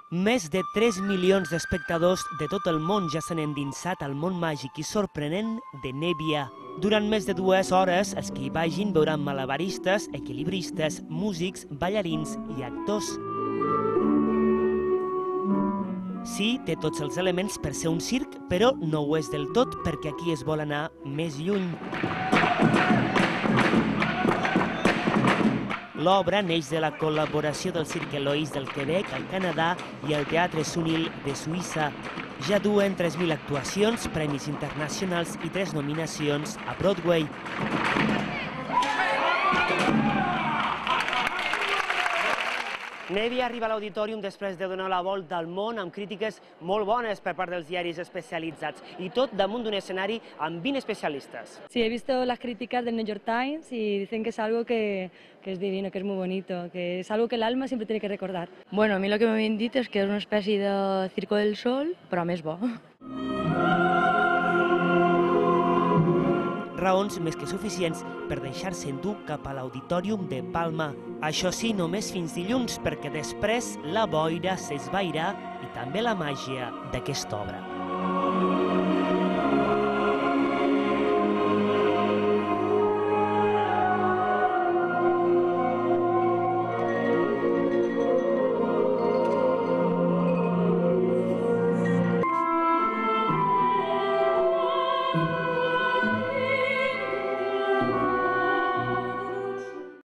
Més de 3 milions d'espectadors de tot el món ja s'han endinsat al món màgic i sorprenent de Nèbia. Durant més de 2 hores, els que hi vagin veuran malabaristes, equilibristes, músics, ballarins i actors. Sí, té tots els elements per ser un circ, però no ho és del tot perquè aquí es vol anar més lluny. L'obra neix de la col·laboració del Circ Eloís del Quebec, al Canadà, i el Teatre Sunil de Suïssa. Ja duen 3.000 actuacions, premis internacionals i 3 nominacions a Broadway. Nèbia arriba a l'auditorium després de donar la volta al món amb crítiques molt bones per part dels diaris especialitzats i tot damunt d'un escenari amb 20 especialistas. Sí, he visto las críticas del New York Times y dicen que es algo que es divino, que es muy bonito, que es algo que el alma siempre tiene que recordar. Bueno, a mi el que m'havien dit és que és una espècie de Circo del Sol, però més bo. Raons més que suficients per deixar-se endur cap a l'auditorium de Palma. Això sí, només fins dilluns, perquè després la boira s'esvairà i també la màgia d'aquesta obra.